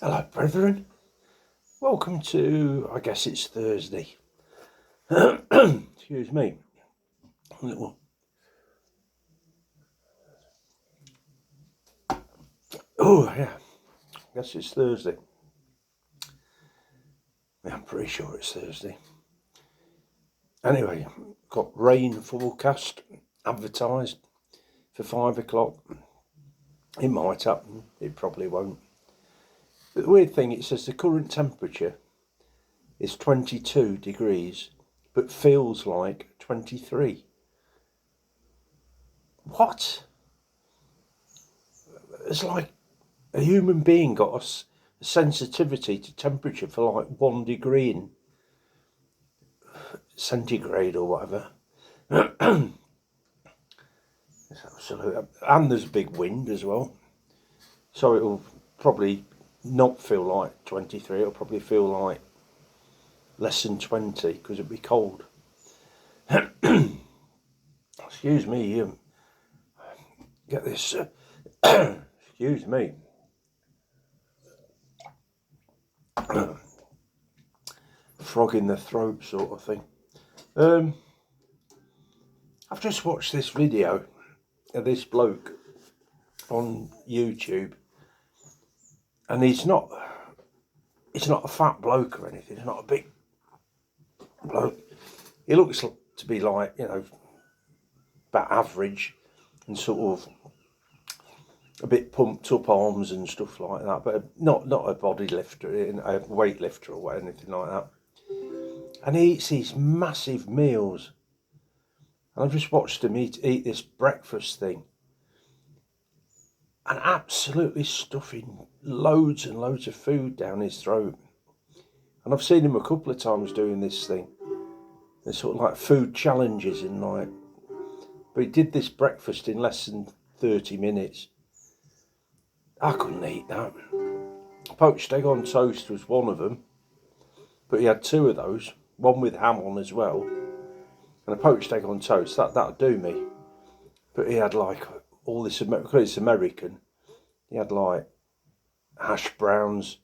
Hello, brethren. Welcome to, I guess it's Thursday. Excuse me. Oh, yeah. I guess it's Thursday. Yeah, I'm pretty sure it's Thursday. Anyway, got rain forecast advertised for 5 o'clock. It might happen. It probably won't. But the weird thing, it says the current temperature is 22 degrees, but feels like 23. What? It's like a human being got a sensitivity to temperature for like 1 degree in centigrade or whatever. It's absolute, and there's a big wind as well. So it'll probably not feel like 23, it'll probably feel like less than 20 because it'll be cold. Excuse me, get this, excuse me. Frog in the throat sort of thing. I've just watched this video of this bloke on YouTube, and he's not a fat bloke or anything. He's not a big bloke. He looks to be like, about average and sort of a bit pumped up arms and stuff like that, but not a body lifter, a weight lifter or anything like that. And he eats these massive meals. And I've just watched him eat this breakfast thing, and absolutely stuffing loads and loads of food down his throat. And I've seen him a couple of times doing this thing. There's sort of like food challenges and like, but he did this breakfast in less than 30 minutes. I couldn't eat that. Poached egg on toast was one of them, but he had two of those, one with ham on as well, and a poached egg on toast. That'd do me. But he had like all this, because it's American, he had like hash browns,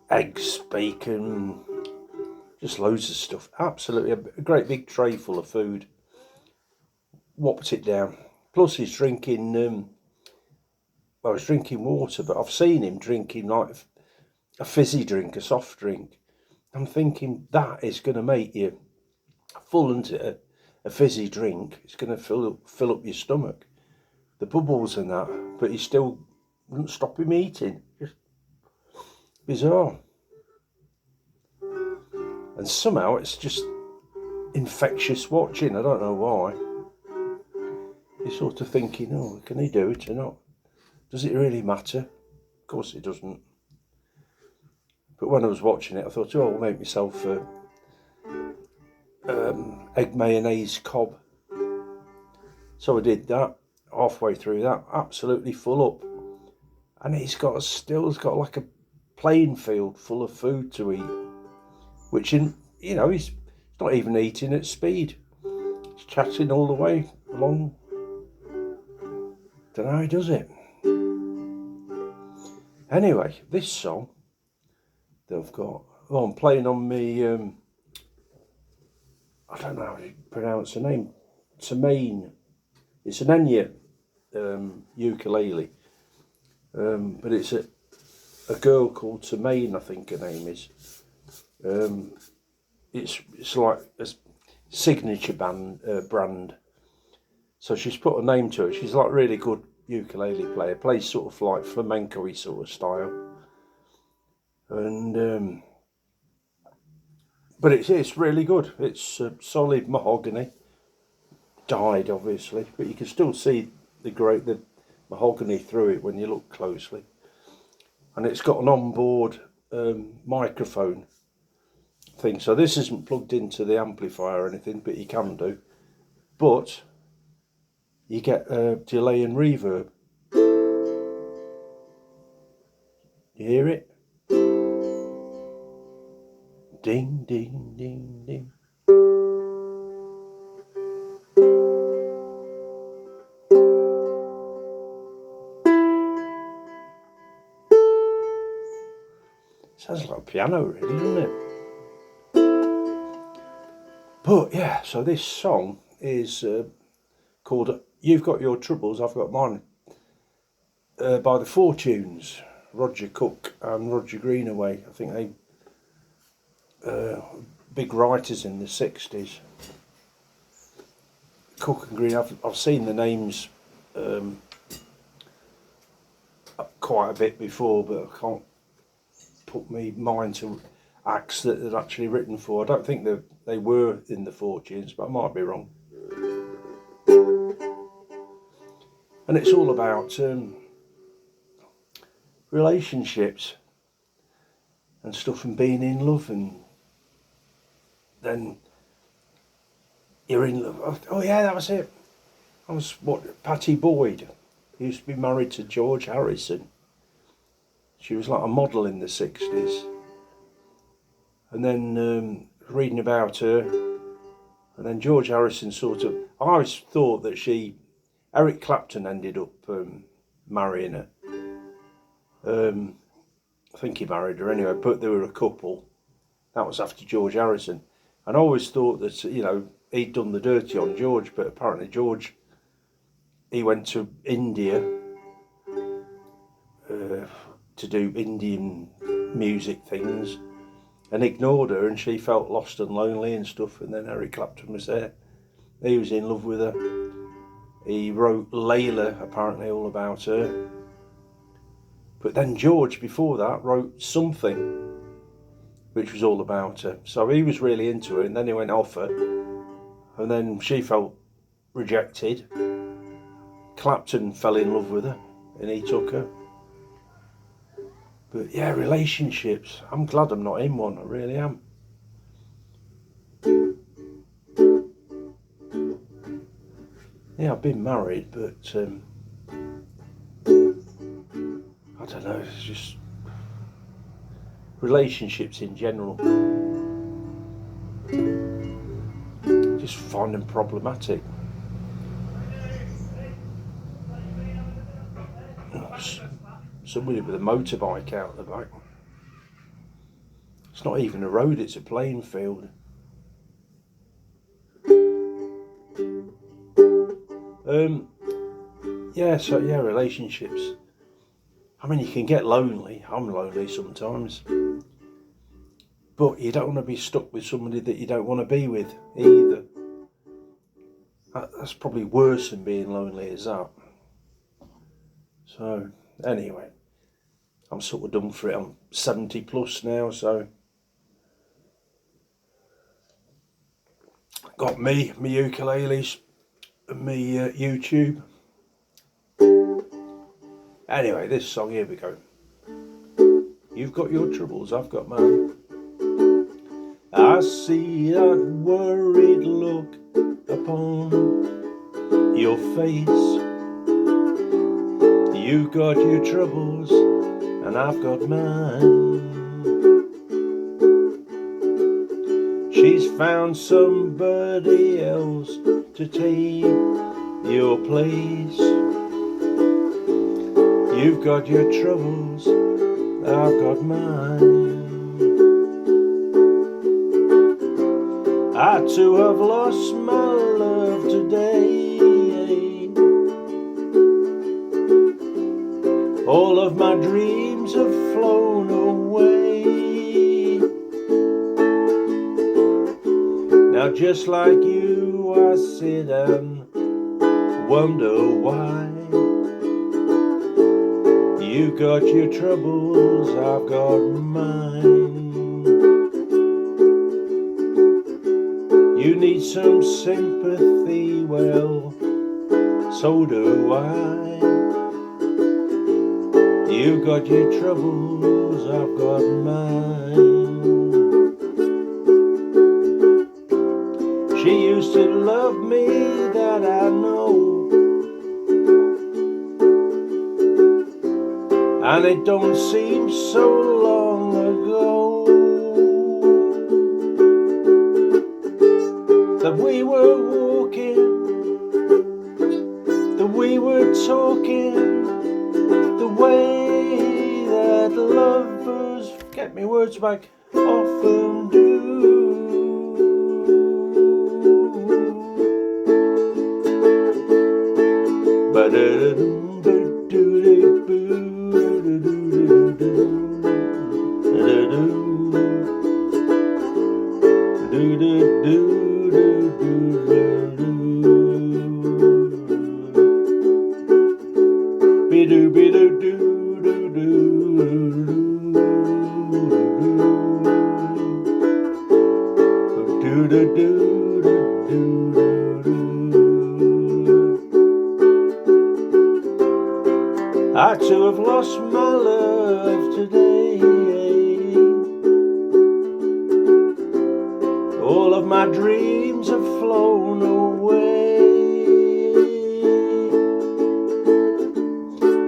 eggs, bacon, just loads of stuff. Absolutely a great big tray full of food. Whopped it down. Plus he's drinking, well, he's drinking water, but I've seen him drinking like a fizzy drink, a soft drink. I'm thinking that is going to make you full into a fizzy drink. It's going to fill up your stomach, the bubbles and that, but he still wouldn't stop him eating. Just bizarre. And somehow it's just infectious watching. I don't know why. You're sort of thinking, oh, can he do it or not? Does it really matter? Of course it doesn't. But when I was watching it, I thought, oh, I'll make myself egg mayonnaise cob. So I did that. Halfway through that, absolutely full up. And he's got like a playing field full of food to eat, which he's not even eating at speed. He's chatting all the way along. Don't know how he does it. Anyway, this song that I've got, I'm playing on me, I don't know how to pronounce the name, Tamain. It's an Enya ukulele, but it's a girl called Tamain, I think her name is. It's like a signature brand. So she's put a name to it. She's like a really good ukulele player. Plays sort of like flamenco-y sort of style. And but it's really good. It's solid mahogany. Dyed obviously, but you can still see the mahogany through it when you look closely. And it's got an onboard microphone thing. So this isn't plugged into the amplifier or anything, but you can do. But you get delay and reverb. You hear it? Ding, ding, ding, ding. Sounds like a piano, really, doesn't it? But yeah, so this song is called "You've Got Your Troubles, I've Got Mine," by the Fortunes, Roger Cook and Roger Greenaway. I think they big writers in the 60s. Cook and Green. I've seen the names quite a bit before, but I can't put me mind to acts that they'd actually written for. I don't think they were in the Fortunes, but I might be wrong. And it's all about relationships and stuff, and being in love, and then you're in love. Oh yeah, that was it. I was Patty Boyd. He used to be married to George Harrison. She was like a model in the 60s. And then reading about her, and then George Harrison sort of, I always thought that Eric Clapton ended up marrying her. I think he married her anyway, but they were a couple. That was after George Harrison. And I always thought that, he'd done the dirty on George, but apparently George, he went to India to do Indian music things and ignored her, and she felt lost and lonely and stuff, and then Eric Clapton was there. He was in love with her. He wrote Layla, apparently, all about her. But then George, before that, wrote Something, which was all about her. So he was really into her, and then he went off her, and then she felt rejected. Clapton fell in love with her, and he took her. But yeah, relationships. I'm glad I'm not in one, I really am. Yeah, I've been married, but I don't know, it's just relationships in general. Just find them problematic. Somebody with a motorbike out the back. It's not even a road, it's a playing field. Relationships. I mean, you can get lonely. I'm lonely sometimes. But you don't want to be stuck with somebody that you don't want to be with either. That's probably worse than being lonely, is that? So, anyway, I'm sort of done for it. I'm 70 plus now, so got my ukuleles and my YouTube. Anyway, this song, here we go. You've got your troubles, I've got mine. I see that worried look upon your face. You've got your troubles and I've got mine. She's found somebody else to take your place. You've got your troubles, I've got mine. I too have lost my love today. All of my dreams have flown away. Now just like you, I sit and wonder why. You got your troubles, I've got mine. You need some sympathy, well, so do I. You got your troubles, I've got mine. She used to love me, that I know. And it don't seem so long ago that we were walking, that we were talking, the way that lovers get my words back, often do. I too have lost my love today. All of my dreams have flown away.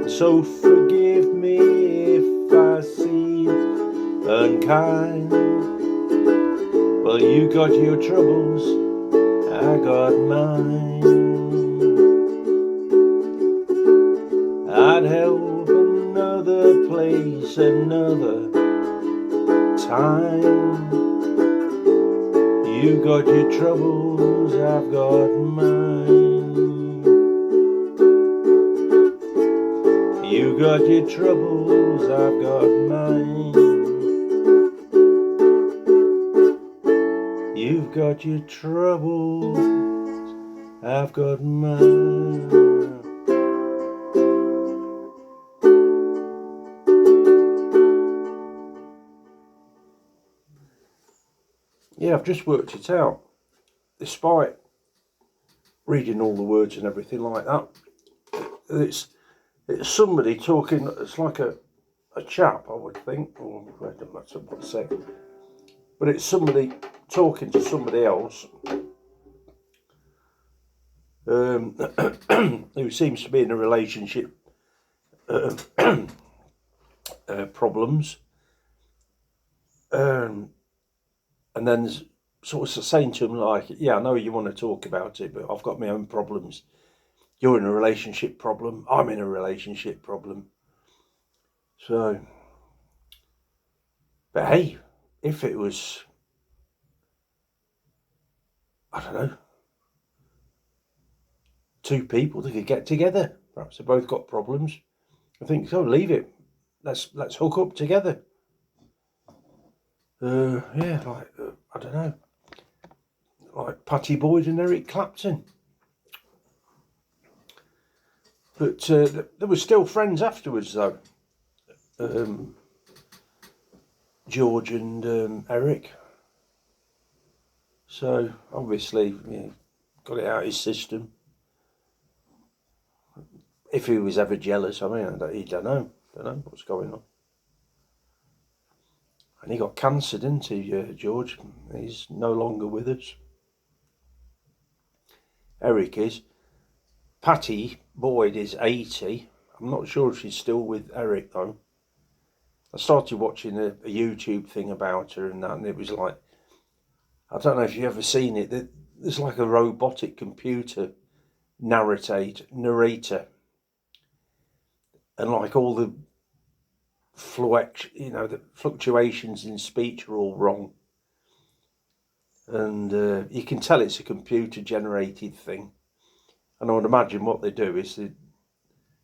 So forgive me if I seem unkind. Well, you got your troubles, I got mine. I'd help another place, another time. You got your troubles, I've got mine. You got your troubles, I've got mine. You've got your troubles, I've got mine. Yeah, I've just worked it out. Despite reading all the words and everything like that, it's somebody talking. It's like a chap, I would think, or I don't know what to say, but it's somebody talking to somebody else who seems to be in a relationship problems, and then sort of saying to him like, yeah, I know you want to talk about it, but I've got my own problems. You're in a relationship problem, I'm in a relationship problem. So, but hey, if it was, I don't know, two people that could get together, perhaps they both got problems, I think, so leave it. Let's hook up together. Yeah, like, I don't know, like Patty Boyd and Eric Clapton. But they were still friends afterwards, though. George and Eric. So obviously, yeah, got it out of his system. If he was ever jealous, I mean, he don't know what's going on. And he got cancer, didn't he, George? He's no longer with us. Eric is. Patty Boyd is 80. I'm not sure if she's still with Eric, though. I started watching a YouTube thing about her and that, and it was like, I don't know if you've ever seen it, there's like a robotic computer narrator, and like all the the fluctuations in speech are all wrong, and you can tell it's a computer generated thing. And I would imagine what they do is they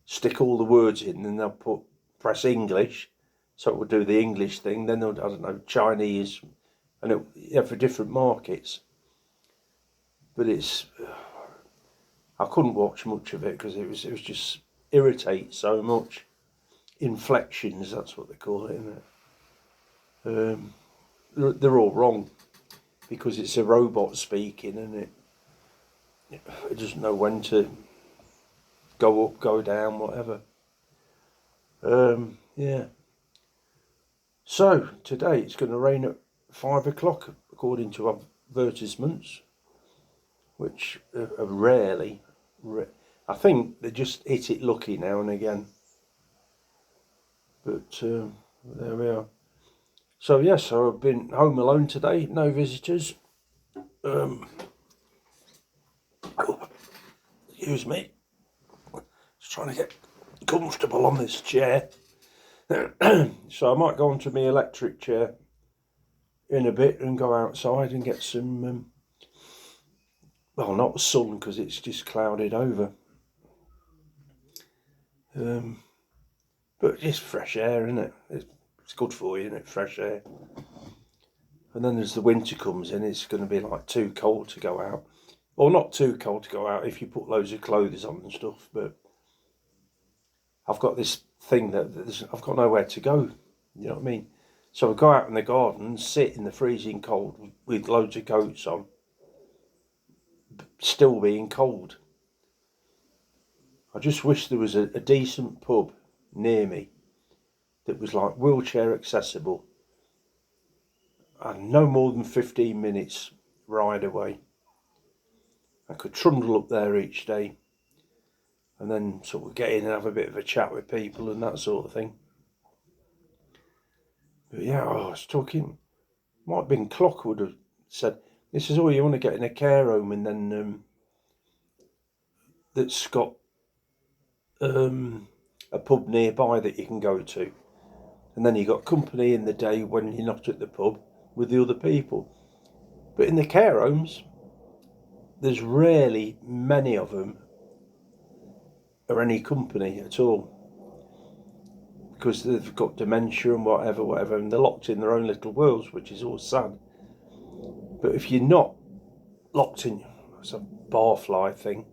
stick all the words in, and they'll press English, so it will do the English thing. Then they'll, I don't know, Chinese, and for different markets. But I couldn't watch much of it because it was just irritates so much. Inflections, that's what they call it, isn't it? They're all wrong because it's a robot speaking, and it doesn't know when to go up, go down, whatever. Yeah. So today it's going to rain at 5 o'clock, according to advertisements, which are rarely. I think they just hit it lucky now and again. But there we are. So yes, so I've been home alone today, no visitors. Excuse me. Just trying to get comfortable on this chair. So I might go onto my electric chair in a bit and go outside and get some, well, not sun because it's just clouded over. But just fresh air, isn't it? It's good for you, isn't it? Fresh air. And then as the winter comes in, it's going to be like too cold to go out. Well, not too cold to go out if you put loads of clothes on and stuff, but I've got this thing that I've got nowhere to go. You know what I mean? So I go out in the garden and sit in the freezing cold with loads of coats on, still being cold. I just wish there was a decent pub near me that was like wheelchair accessible and no more than 15 minutes ride away. I could trundle up there each day and then sort of get in and have a bit of a chat with people and that sort of thing. But yeah, I was talking, might have been Clock would have said, this is all you want to get in a care home, and then that's got a pub nearby that you can go to. And then you got company in the day when you're not at the pub with the other people. But in the care homes, there's rarely many of them or any company at all, because they've got dementia and whatever, and they're locked in their own little worlds, which is all sad. But if you're not locked in, it's a barfly thing,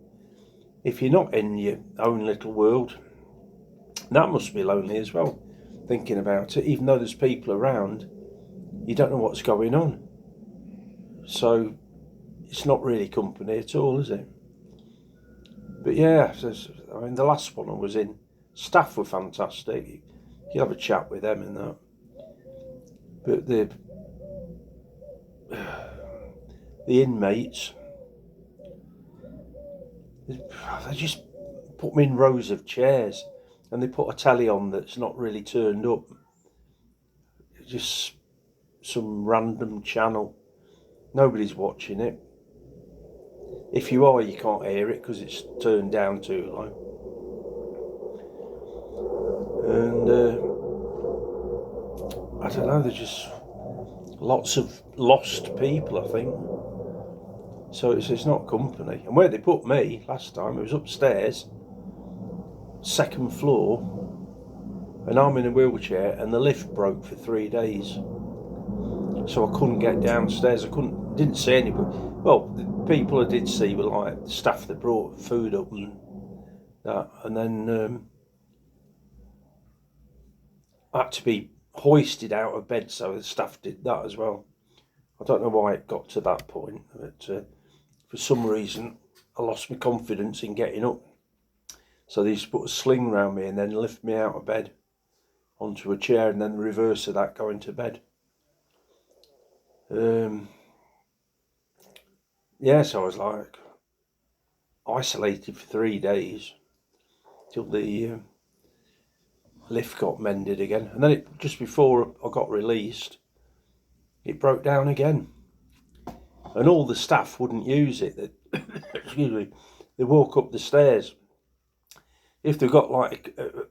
if you're not in your own little world, that must be lonely as well, thinking about it. Even though there's people around, you don't know what's going on. So it's not really company at all, is it? But yeah, I mean, the last one I was in, staff were fantastic. You have a chat with them and that. But the inmates, they just put me in rows of chairs and they put a telly on that's not really turned up. It's just some random channel. Nobody's watching it. If you are, you can't hear it because it's turned down too low. And I don't know, there's just lots of lost people, I think. So it's not company. And where they put me last time, it was upstairs, second floor, and I'm in a wheelchair, and the lift broke for 3 days. So I couldn't get downstairs. Didn't see anybody. Well, the people I did see were like the staff that brought food up and that. And then I had to be hoisted out of bed, so the staff did that as well. I don't know why it got to that point, but for some reason I lost my confidence in getting up. So they used to put a sling round me and then lift me out of bed onto a chair, and then the reverse of that, going to bed. Yeah, so I was like isolated for 3 days till the lift got mended again. And then just before I got released, it broke down again. And all the staff wouldn't use it. Excuse me. They walk up the stairs. If they've got like a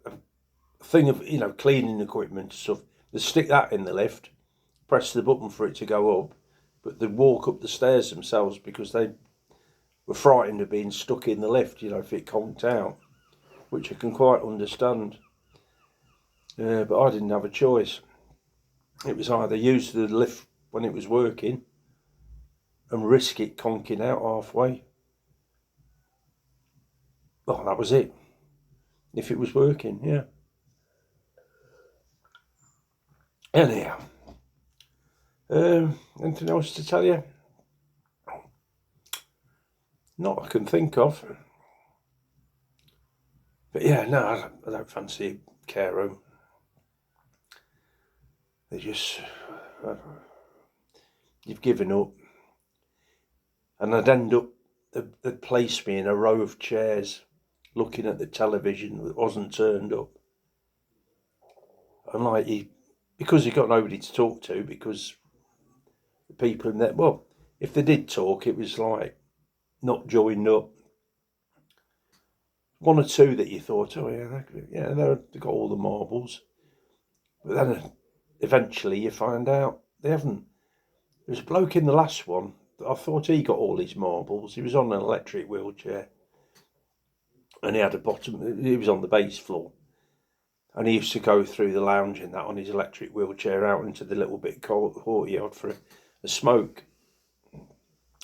thing of, cleaning equipment and stuff, they stick that in the lift, press the button for it to go up, but they walk up the stairs themselves because they were frightened of being stuck in the lift, if it conked out, which I can quite understand. But I didn't have a choice. It was either use the lift when it was working and risk it conking out halfway. Well, that was it. If it was working, yeah. Anyhow, anything else to tell you? Not I can think of. But yeah, no, I don't fancy a care home. They just, you've given up. And I'd end up, they'd place me in a row of chairs looking at the television that wasn't turned up. And like, because you've got nobody to talk to, because the people in there, well, if they did talk, it was like not joined up. One or two that you thought, oh yeah, they've got all the marbles. But then eventually you find out they haven't. There was a bloke in the last one. I thought he got all his marbles. He was on an electric wheelchair, and he had a bottom. He was on the base floor, and he used to go through the lounge in that on his electric wheelchair out into the little bit courtyard for a smoke.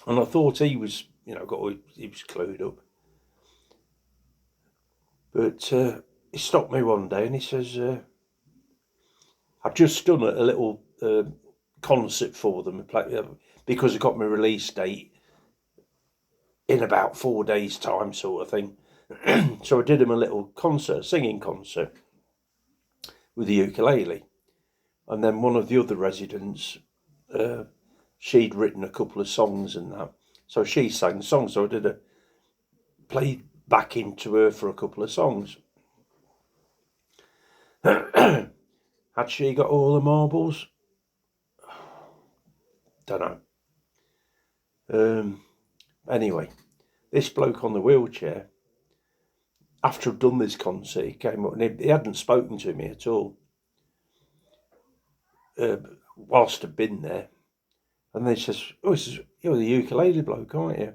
And I thought he was, he was clued up. But he stopped me one day and he says, I've just done a little concert for them because I got my release date in about 4 days' time, sort of thing. So I did him a little concert, singing concert with the ukulele. And then one of the other residents, she'd written a couple of songs and that. So she sang songs. So I did a play back into her for a couple of songs. Had she got all the marbles? Don't know. Anyway, this bloke on the wheelchair, after I'd done this concert, he came up and he hadn't spoken to me at all whilst I'd been there. And then he says, "Oh, he says, you're the ukulele bloke, aren't you?"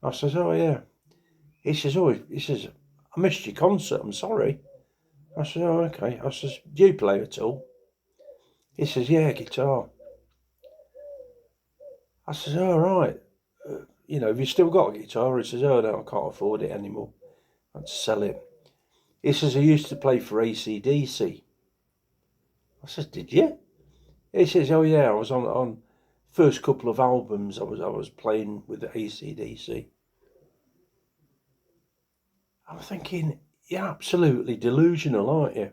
I says, "Oh, yeah." He says, "I missed your concert, I'm sorry." I said, "Oh, okay." I says, "Do you play at all?" He says, "Yeah, guitar." I says, "All right. Have you still got a guitar?" He says, "Oh, no, I can't afford it anymore. I had to sell it." He says, "I used to play for AC/DC. I says, "Did you?" He says, "Oh, yeah, I was on first couple of albums. I was playing with the AC/DC. I'm thinking, you're absolutely delusional, aren't you?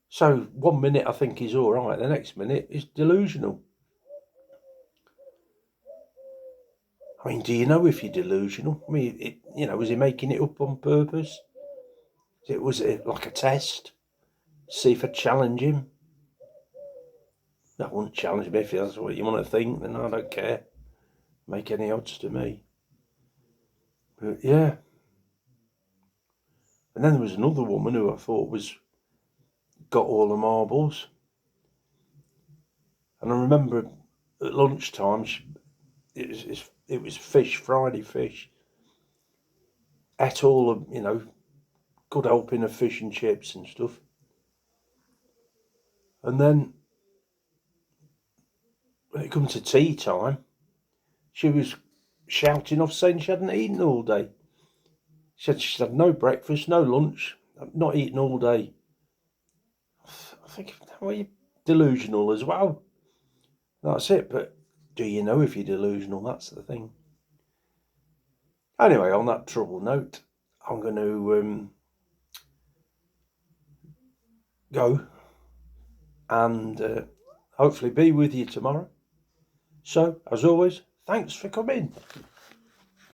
So 1 minute I think he's all right, the next minute he's delusional. I mean, do you know if you're delusional? I mean, was he making it up on purpose? Was it like a test? See if I challenge him? That wouldn't challenge me. If that's what you want to think, then I don't care. Make any odds to me. But yeah. And then there was another woman who I thought got all the marbles. And I remember at lunchtime, it was fish, Friday fish. Ate all of, good helping of fish and chips and stuff. And then when it come to tea time, she was shouting off saying she hadn't eaten all day. She said she'd had no breakfast, no lunch, not eaten all day. I think, well, you're delusional as well. That's it, but do you know if you're delusional? That's the thing. Anyway, on that trouble note, I'm going to go and hopefully be with you tomorrow. So, as always, thanks for coming.